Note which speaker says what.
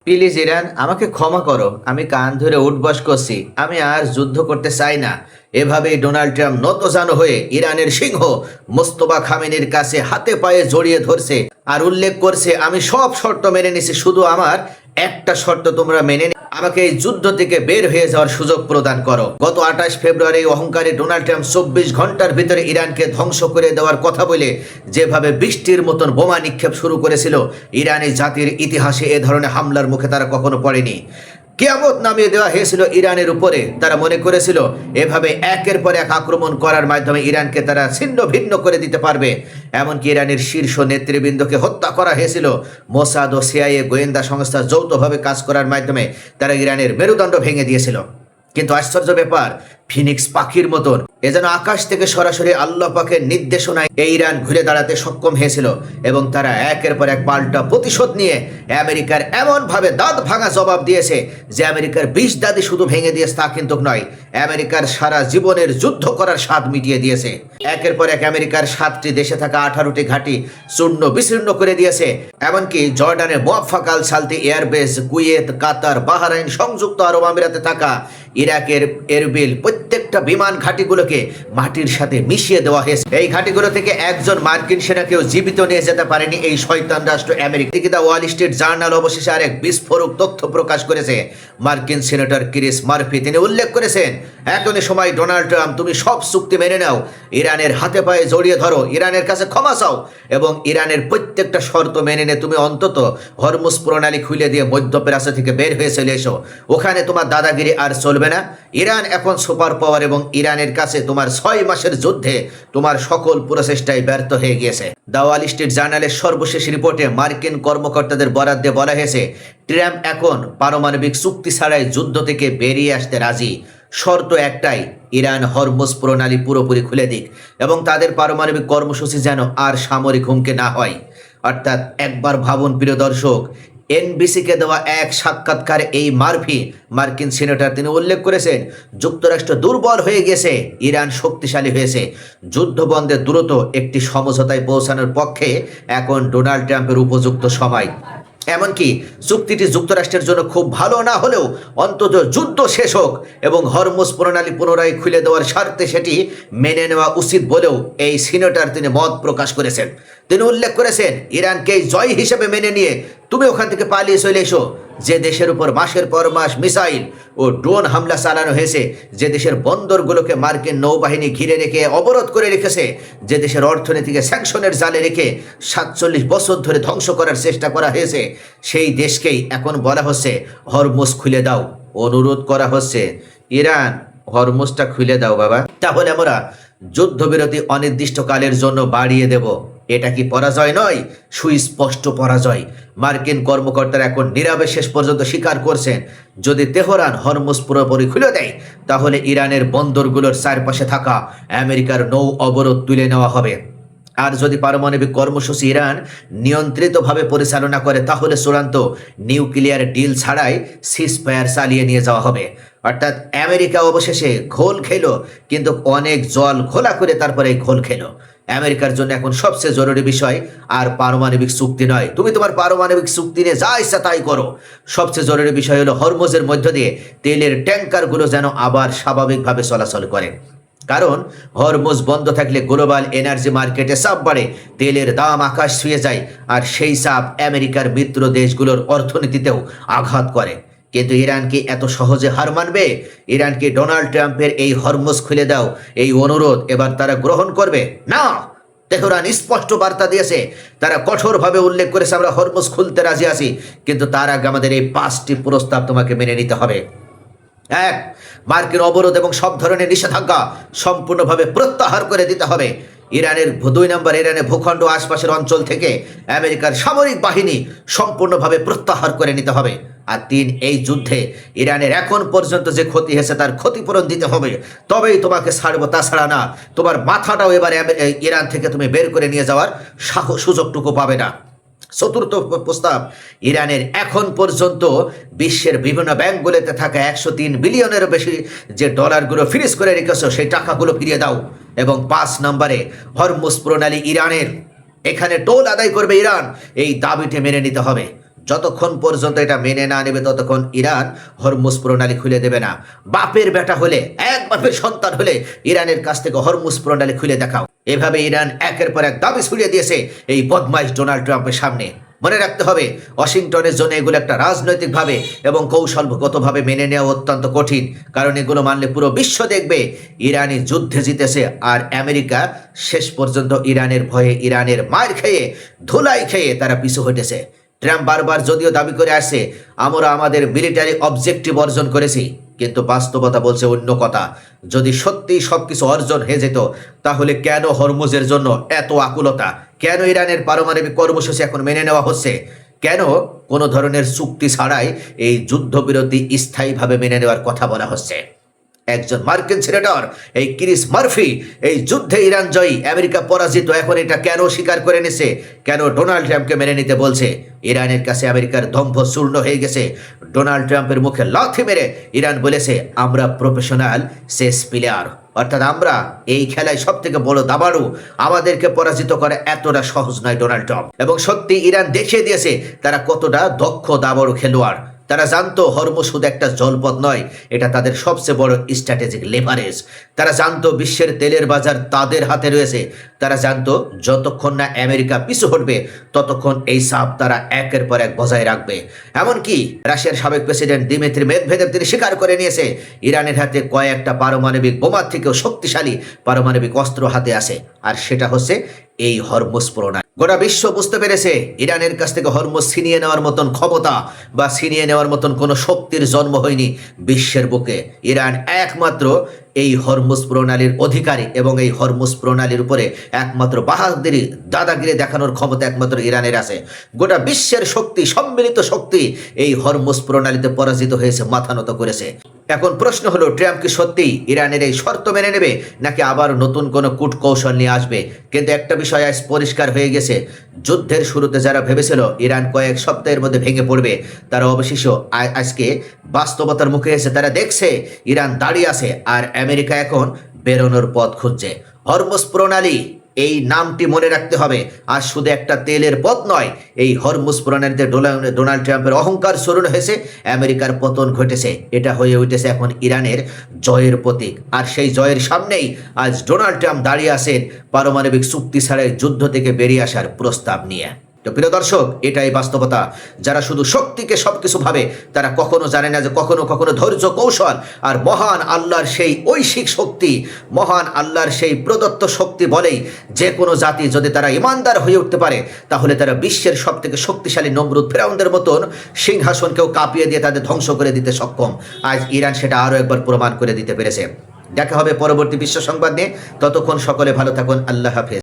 Speaker 1: Please Iran, আমাকে ক্ষমা করো। আমি কান ধরে উঠবস করছি। আমি আর যুদ্ধ করতে চাই না। এভাবেই ডোনাল্ড ট্রাম্প নতজানু হয়ে ইরানের সিংহ মোস্তফা খামেনির কাছে হাতে পায়ে জড়িয়ে ধরছে আর উল্লেখ করছে, আমি সব শর্ত মেনে নিছি, শুধু আমার একটা শর্ত তোমরা মেনে আমাকে এই যুদ্ধ থেকে বের হয়ে যাওয়ার সুযোগ প্রদান করো। গত 28 ফেব্রুয়ারি এই অহংকারী ডোনাল্ড ট্রাম্প 24 ঘন্টার ভিতরে ইরানকে ধ্বংস করে দেওয়ার কথা বলে যেভাবে বৃষ্টির মতন বোমা নিক্ষেপ শুরু করেছিল, ইরানি জাতির ইতিহাসে এ ধরনের হামলার মুখে তারা কখনো পড়েনি। কিয়ামত নামিয়ে দেওয়া হয়েছিল ইরানের উপরে। তারা মনে করেছিল এভাবে একের পর এক আক্রমণ করার মাধ্যমে ইরানকে তারা ছিন্ন ভিন্ন করে দিতে পারবে। এমনকি ইরানের শীর্ষ নেতৃবৃন্দকে হত্যা করা হয়েছিল। মোসাদ ও সিআইএ গোয়েন্দা সংস্থা যৌথভাবে কাজ করার মাধ্যমে তারা ইরানের মেরুদণ্ড ভেঙে দিয়েছিল। কিন্তু আশ্চর্য ব্যাপার, ফিনিক্স পাখির মতন এ যেন আকাশ থেকে সরাসরি আল্লাহ পাকের নির্দেশনায় এই ইরান ঘুরে দাঁড়াতে সক্ষম হয়েছিল এবং তারা একের পর এক পাল্টা প্রতিশোধ নিয়ে আমেরিকার এমনভাবে দাঁত ভাঙা জবাব দিয়েছে যে আমেরিকার 20 দাঁতই শুধু ভেঙে দিয়েছে তা কিন্তু নয়, আমেরিকার সারা জীবনের যুদ্ধ করার স্বাদ মিটিয়ে দিয়েছে। একের পর এক আমেরিকার 7টি দেশে থাকা 18টি ঘাঁটি চূর্ণ বিচূর্ণ করে দিয়েছে। এমনকি জর্ডানের মুয়াফফাক আল সালতি এয়ারবেস, কুয়েত, কাতার, বাহরাইন, সংযুক্ত আরব আমিরাতে থাকা ইরাকের এরবিল প্রত্যেকটা বিমান ঘাঁটিগুলোকে মাটির সাথে মিশিয়ে দেওয়া হয়েছে। এই ঘাঁটিগুলো থেকে একজন মার্কিন সেনাকেও জীবিত নিয়ে যেতে পারেনি এই শয়তান রাষ্ট্র America. The Wall Street journal অবশেষে আরেক বিস্ফোরক তথ্য প্রকাশ করেছে। মার্কিন সিনেটর ক্রিস মার্ফি তিনি উল্লেখ করেছেন, এখনই সময় ডোনাল্ড ট্রাম্প, তুমি সব চুক্তি মেনে নাও, ইরানের হাতে পায়ে জড়িয়ে ধরো, ইরানের কাছে ক্ষমা চাও এবং ইরানের প্রত্যেকটা শর্ত মেনে নে তুমি অন্তত হরমুজ প্রণালী খুলে দিয়ে মধ্যপ্রাচ্য থেকে বের হয়ে চলে এসো। ওখানে তোমার দাদাগিরি আর চলবে না। ইরান এখন সুপার পাওয়ার এবং ইরানের কাছে তোমার 6 মাসের যুদ্ধে তোমার সকল প্রচেষ্টাই ব্যর্থ হয়ে গিয়েছে। দ্য ওয়াল স্ট্রিট জার্নালের সর্বশেষ রিপোর্টে মার্কিন কর্মকর্তাদের বরাদ দিয়ে বলা হয়েছে, ট্রাম্প এখন পারমাণবিক চুক্তি ছাড়াই যুদ্ধ থেকে বেরিয়ে আসতে রাজি। শর্ত একটাই, ইরান হরমুজ প্রণালী পুরোপুরি খুলে দিক এবং তাদের পারমাণবিক কর্মসূচি যেন আর সামরিক হুমকি না হয়। অর্থাৎ একবার ভাবুন প্রিয় দর্শক, এনবিসিকে দেওয়া এক সাক্ষাৎকারে এই মার্ফি মার্কিন সিনেটর তিনি উল্লেখ করেছেন, যুক্তরাষ্ট্র দুর্বল হয়ে গেছে, ইরান শক্তিশালী হয়েছে। যুদ্ধ বন্ধে দ্রুত একটি সমঝোতায় পৌঁছানোর পক্ষে এখন ডোনাল্ড ট্রাম্পের উপযুক্ত সময়। এমনকি চুক্তিটি যুক্তরাষ্ট্রের জন্য খুব ভালো না হলেও অন্তত যুদ্ধ শেষ হোক এবং হরমুজ প্রণালী পুনরায় খুলে দেওয়ার স্বার্থে সেটি মেনে নেওয়া উচিত বলেও এই সিনেটর তিনি মত প্রকাশ করেছেন। তিনি উল্লেখ করেছেন, ইরানকে জয় হিসেবে মেনে নিয়ে তুমি ওখান থেকে পালিয়ে চলে এসো। যে দেশের উপর মাসের পর মাস মিসাইল ও ড্রোন হামলা চালানো হয়েছে, যে দেশের বন্দরগুলোকে মার্কিন নৌবাহিনী ঘিরে রেখে অবরোধ করে রেখেছে, যে দেশের অর্থনীতিকে স্যাংশনের জালে রেখে 47 বছর ধরে ধ্বংস করার চেষ্টা করা হয়েছে, সেই দেশকেই এখন বলা হচ্ছে হরমুজ খুলে দাও। অনুরোধ করা হচ্ছে, ইরান হরমুজটা খুলে দাও বাবা, তাহলে আমরা যুদ্ধবিরতি অনির্দিষ্টকালের জন্য বাড়িয়ে দেব। এটা কি পরাজয় নয়? সুস্পষ্ট পরাজয়। মার্কিন কর্মকর্তারা এখন নীরবে শেষ পর্যন্ত স্বীকার করছেন, যদি তেহরান হরমুজ পুরোপুরি খুলে দেয় তাহলে ইরানের বন্দরগুলোর চারপাশে থাকা আমেরিকার নৌ অবরোধ তুলে নেওয়া হবে। আর যদি পারমাণবিক কর্মসূচি ইরান নিয়ন্ত্রিতভাবে পরিচালনা করে তাহলে চূড়ান্ত নিউক্লিয়ার ডিল ছাড়াই সিজফায়ার চালিয়ে নিয়ে যাওয়া হবে। অর্থাৎ আমেরিকা অবশেষে ঘোল খেলো, কিন্তু অনেক জল ঘোলা করে তারপরে ঘোল খেলো। আমেরিকার জন্য এখন সবচেয়ে জরুরি বিষয় আর পারমাণবিক চুক্তি নয়, তুমি তোমার পারমাণবিক চুক্তি নিয়ে যা ইচ্ছা তাই করো। সবচেয়ে জরুরি বিষয় হলো হরমুজের মধ্য দিয়ে তেলের ট্যাঙ্কারগুলো যেন আবার স্বাভাবিকভাবে চলাচল করে। কারণ হরমুজ বন্ধ থাকলে গ্লোবাল এনার্জি মার্কেটে চাপ বাড়ে, তেলের দাম আকাশ ছুঁয়ে যায়, আর সেই চাপ আমেরিকার মিত্র দেশগুলোর অর্থনীতিতেও আঘাত করে। কিন্তু ইরান কি এত সহজে হার মানবে? ইরান কি ডোনাল্ড ট্রাম্পের এই হরমুজ খুলে দাও এই অনুরোধ এবার তারা গ্রহণ করবে? না। তেহরান স্পষ্ট বার্তা দিয়েছে, তারা কঠোরভাবে উল্লেখ করেছে, আমরা হরমুজ খুলতে রাজি আছি, কিন্তু তার আগে আমাদের এই 5টি প্রস্তাব তোমাকে মেনে নিতে হবে। 1, মার্কিন অবরোধ এবং সব ধরনের নিষেধাজ্ঞা সম্পূর্ণভাবে প্রত্যাহার করে দিতে হবে। ইরানের 2 নম্বর, ইরানের ভূখণ্ড আশপাশের অঞ্চল থেকে আমেরিকার সামরিক বাহিনী সম্পূর্ণভাবে প্রত্যাহার করে নিতে হবে। আর 3, এই যুদ্ধে ইরানের এখন পর্যন্ত যে ক্ষতি হয়েছে তার ক্ষতিপূরণ দিতে হবে, তবেই তোমাকে ছাড়বো, তাছাড়া না। তোমার মাথাটাও এবার ইরান থেকে তুমি বের করে নিয়ে যাওয়ার সুযোগটুকু পাবে না। 4র্থ প্রস্তাব, ইরানের এখন পর্যন্ত বিশ্বের বিভিন্ন ব্যাংকগুলোতে থাকা 103 বিলিয়নেরও বেশি যে ডলারগুলো ফ্রিজ করে রেখেছো সেই টাকাগুলো ফিরিয়ে দাও। এবং 5 নম্বরে, হরমুজ প্রণালী ইরানের, এখানে টোল আদায় করবে ইরান, এই দাবিটি মেনে নিতে হবে। যতক্ষণ পর্যন্ত এটা মেনে না নেবে ততক্ষণ ইরান হরমুজ প্রণালী খুলে দেবে না। বাপের বেটা হলে, এক বাপের সন্তান হলে ইরানের কাছ থেকে হরমুজ প্রণালী খুলে দেখাও। এভাবে ইরান একের পর এক দাবি ছড়িয়ে দিয়েছে এই বদমাইশ ডোনাল্ড ট্রাম্পের সামনে। মনে রাখতে হবে, ওয়াশিংটনের জন্য এগুলো একটা রাজনৈতিকভাবে এবং কৌশলগতভাবে মেনে নেওয়া অত্যন্ত কঠিন, কারণ এগুলো মানলে পুরো বিশ্ব দেখবে ইরানি যুদ্ধে জিতেছে, আর আমেরিকা শেষ পর্যন্ত ইরানের ভয়ে, ইরানের মার খেয়ে, ধুলাই খেয়ে তারা পিছু হটেছে। ট্রাম্প বারবার যদিও দাবি করে আসছে আমরা আমাদের মিলিটারি অবজেক্টিভ অর্জন করেছি, কিন্তু বাস্তবতা বলছে অন্য কথা। যদি সত্যি সবকিছু অর্জন হয়ে যেত তাহলে কেন হরমুজের জন্য এত আকুলতা? কেন ইরানের পারমাণবিক কর্মসূচি এখন মেনে নেওয়া হচ্ছে? কেন কোনো ধরনের চুক্তি ছাড়াই এই যুদ্ধবিরতি স্থায়ীভাবে মেনে নেওয়ার কথা বলা হচ্ছে? একজন মার্কিন সিনেটর এই ক্রিস মার্ফি এই যুদ্ধে ইরান জয়ী, আমেরিকা পরাজিত, এখন এটা কেন স্বীকার করে নিছে? কেন ডোনাল্ড ট্রাম্পকে মেনে নিতে বলছে? ইরানের কাছে আমেরিকার দম্ভ চূর্ণ হয়ে গেছে। ডোনাল্ড ট্রাম্পের মুখে লাথি মেরে ইরান বলেছে আমরা প্রফেশনাল চেস প্লেয়ার, অর্থাৎ আমরা এই খেলায় সব থেকে বড় দাবাড়ু, আমাদেরকে পরাজিত করা এতটা সহজ নয় ডোনাল্ড ট্রাম্প। এবং সত্যি ইরান দেখিয়ে দিয়েছে তারা কতটা দক্ষ দাবাড়ু খেলোয়াড়। তারা জানতো হরমুজ শুধু একটা জলপথ নয়, এটা তাদের সবচেয়ে বড় স্ট্র্যাটেজিক লেভারেজ। তারা জানতো বিশ্বের তেলের বাজার তাদের হাতে রয়েছে। তারা জানতো যতক্ষণ না আমেরিকা পিছু হটবে ততক্ষণ এই চাপ তারা একের পর এক বজায় রাখবে। এমনকি রাশিয়ার সাবেক প্রেসিডেন্ট দিমিত্রি মেদভেদেভ তিনি স্বীকার করে নিয়েছে ইরানের হাতে কয়েকটা পারমাণবিক বোমার থেকেও শক্তিশালী পারমাণবিক অস্ত্র হাতে আছে, আর সেটা হচ্ছে এই হরমুজ প্রণালী। গোটা বিশ্ব বুঝতে পেরেছে ইরানের কাছ থেকে হরমুজ ছিনিয়ে নেওয়ার মতন ক্ষমতা বা ছিনিয়ে নেওয়ার মতন কোনো শক্তির জন্ম হয়নি বিশ্বের বুকে। ইরান একমাত্র এই হরমুজ প্রণালীর অধিকারী, এবং এই হরমুজ প্রণালীর উপরে একমাত্র বাহাদুরি, দাদাগিরি দেখানোর ক্ষমতা একমাত্র ইরানের আছে। গোটা বিশ্বের শক্তি, সম্মিলিত শক্তি এই হরমুজ প্রণালীতে পরাজিত হয়েছে, মাথা নত করেছে। এখন প্রশ্ন হলো ট্রাম্প কি সত্যি ইরানের এই শর্ত মেনে নেবে, নাকি আবার নতুন কোনো কূটকৌশল নিয়ে আসবে? কিন্তু একটা বিষয় আজ পরিষ্কার হয়ে গেছে, যুদ্ধের শুরুতে যারা ভেবেছিল ইরান কয়েক সপ্তাহের মধ্যে ভেঙে পড়বে, তারা অবশেষে আজকে বাস্তবতার মুখে এসে তারা দেখছে ইরান দাঁড়িয়ে আছে, আর আমেরিকা এখন বেরোনোর পথ খুঁজছে। হরমুজ প্রণালী এই নামটি মনে রাখতে হবে, আর শুধু একটা তেলের পথ নয়। এই হরমুজ প্রণালীতে ডোনাল্ড ট্রাম্পের অহংকার স্মরণ হয়েছে, আমেরিকার পতন ঘটেছে। এটা হয়ে উঠেছে এখন ইরানের জয়ের প্রতীক, আর সেই জয়ের সামনেই আজ ডোনাল্ড ট্রাম্প দাঁড়িয়ে আছেন পারমাণবিক চুক্তি ছাড়াই যুদ্ধ থেকে বেরিয়ে আসার প্রস্তাব নিয়ে। তো প্রিয় দর্শক, এটাই বাস্তবতা। যারা শুধু শক্তিকে সবকিছু ভাবে তারা কখনো জানে না যে কখনো কখনো ধৈর্য, কৌশল আর মহান আল্লাহর সেই ঐশিক শক্তি, মহান আল্লাহর সেই প্রদত্ত শক্তি বলেই যে কোনো জাতি যদি তারা ইমানদার হয়ে উঠতে পারে তাহলে তারা বিশ্বের সব থেকে শক্তিশালী নমরুদ ফেরাউনদের মতন সিংহাসনকেও কাঁপিয়ে দিয়ে তাদের ধ্বংস করে দিতে সক্ষম। আজ ইরান সেটা আরও একবার প্রমাণ করে দিতে পেরেছে। দেখা হবে পরবর্তী বিশ্ব সংবাদ নিয়ে। ততক্ষণ সকলে ভালো থাকুন। আল্লাহ হাফেজ।